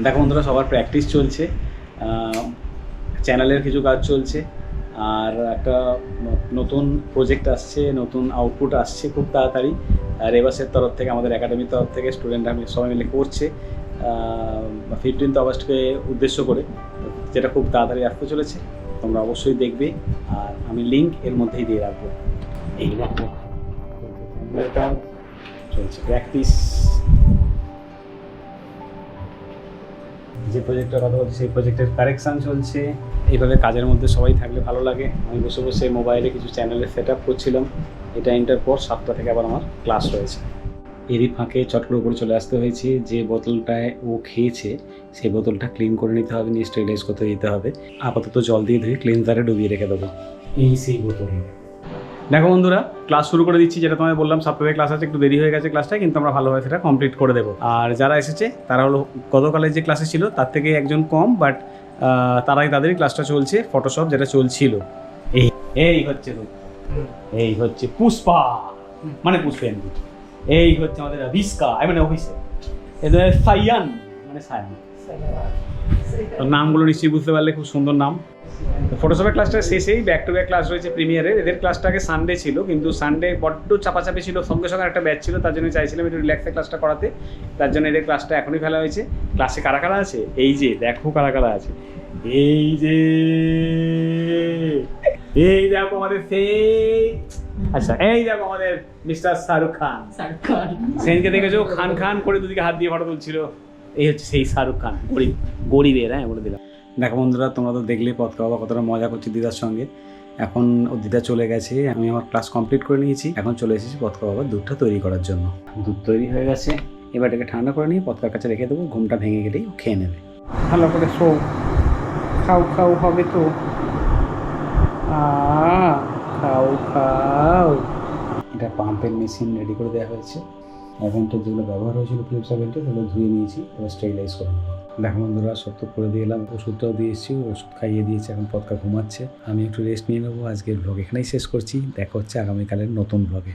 দেখো বন্ধুরা, সবার প্র্যাকটিস চলছে, চ্যানেলের কিছু কাজ চলছে, আর একটা নতুন প্রজেক্ট আসছে, নতুন আউটপুট আসছে খুব তাড়াতাড়ি। রেবাসের তরফ থেকে, আমাদের একাডেমির তরফ থেকে স্টুডেন্টরা সবাই মিলে করছে 15th অগস্টকে উদ্দেশ্য করে, যেটা খুব তাড়াতাড়ি আসতে চলেছে। তোমরা অবশ্যই দেখবে, আর আমি লিঙ্ক এর মধ্যেই দিয়ে রাখবো। এই দেখো চলছে প্র্যাকটিস। যে প্রজেক্টের কথা বলছি সেই প্রজেক্টের কারেকশান চলছে। এইভাবে কাজের মধ্যে সবাই থাকলে ভালো লাগে। আমি বসে বসে মোবাইলে কিছু চ্যানেলের সেট আপ করছিলাম। এটা এন্টার পর 7টা থেকে আবার আমার ক্লাস রয়েছে। এরই ফাঁকে চট করে উপরে চলে আসতে হয়েছে। যে বোতলটায় ও খেয়েছে সেই বোতলটা ক্লিন করে নিতে হবে, নিয়ে স্টেরিলাইজ করতে দিতে হবে। আপাতত জল দিয়ে ধুয়ে ক্লিনজারে ডুবিয়ে রেখে দেবো। এই সেই বোতল। দেখো বন্ধুরা, ক্লাস শুরু করে দিচ্ছি। যেটা তোমায় বললাম 7টা থেকে ক্লাস আছে, একটু দেরি হয়ে গেছে ক্লাসটা, কিন্তু আমরা ভালোভাবে সেটা কমপ্লিট করে দেবো। আর যারা এসেছে তারা হলো গতকালের যে ক্লাসে ছিল তার থেকে একজন কম, বাট তাদেরই ক্লাসটা চলছে, ফটোশপ যেটা চলছিল। এই হচ্ছে এই হচ্ছে পুষ্পা, মানে পুষ্পেন। এই হচ্ছে আমাদের আবিষ্কা, মানে অফিসে এদের সাইয়ান, মানে সায়ান। নামগুলো নিশ্চয়ই বুঝতে পারলে, খুব সুন্দর নাম। ফটোশপের ক্লাসটা শেষেই ব্যাক টু ব্যাক ক্লাস রয়েছে প্রিমিয়ারের। এদের ক্লাসটা আগে সানডে ছিল, কিন্তু সানডে বড্ড চাপাচাপি ছিল, সঙ্গে সঙ্গে একটা ব্যাচ ছিল, তার জন্য চাইছিলাম একটু রিল্যাক্সে ক্লাসটা করাতে। তার জন্য এদের ক্লাসটা এখনই ফেলা হয়েছে। ক্লাসে কারা কারা আছে, এই যে দেখো কারা কারা আছে। এই যে এই দেখো আমাদের সেই, আচ্ছা এই দেখো আমাদের মিস্টার শাহরুখ খান। সেনকে দেখেছো খান খান করে দুদিকে হাত দিয়ে ফটো তুলছিল। এই হচ্ছে সেই শাহরুখ খান, গরিবের, হ্যাঁ বলে দিলাম। দেখো বন্ধুরা, তোমরা তো দেখলে পথকা বাবা কতটা মজা করছি দিদার সঙ্গে। এখন ও দিদা চলে গেছে, আমি আমার ক্লাস কমপ্লিট করে নিয়েছি। এখন চলে এসেছি পথকা বাবার দুধটা তৈরি করার জন্য। দুধ তৈরি হয়ে গেছে, এবার এটাকে ঠান্ডা করে নিয়ে পথকার কাছে রেখে দেবো। ঘুমটা ভেঙে গেলেই ও খেয়ে নেবে। ভালো করে শো, খাও খাও হবে তো, খাও খাও। এটা পাম্পের মেশিন রেডি করে দেওয়া হয়েছে। ওভেনটা যেগুলো ব্যবহার হয়েছিল ফিলিপস ওভেনটা, সেগুলো ধুয়ে নিয়েছি, এবার স্টেরিলাইজ করে নেবো। দেখো বন্ধুরা, সব তো করে দিয়ে এলাম, ওষুধটাও দিয়ে এসেছি, ওষুধ খাইয়ে দিয়েছি। এখন পথকা ঘুমাচ্ছে, আমি একটু রেস্ট নিয়ে নেবো। আজকের ব্লগ এখানেই শেষ করছি। দেখা হচ্ছে আগামীকালের নতুন ব্লগে।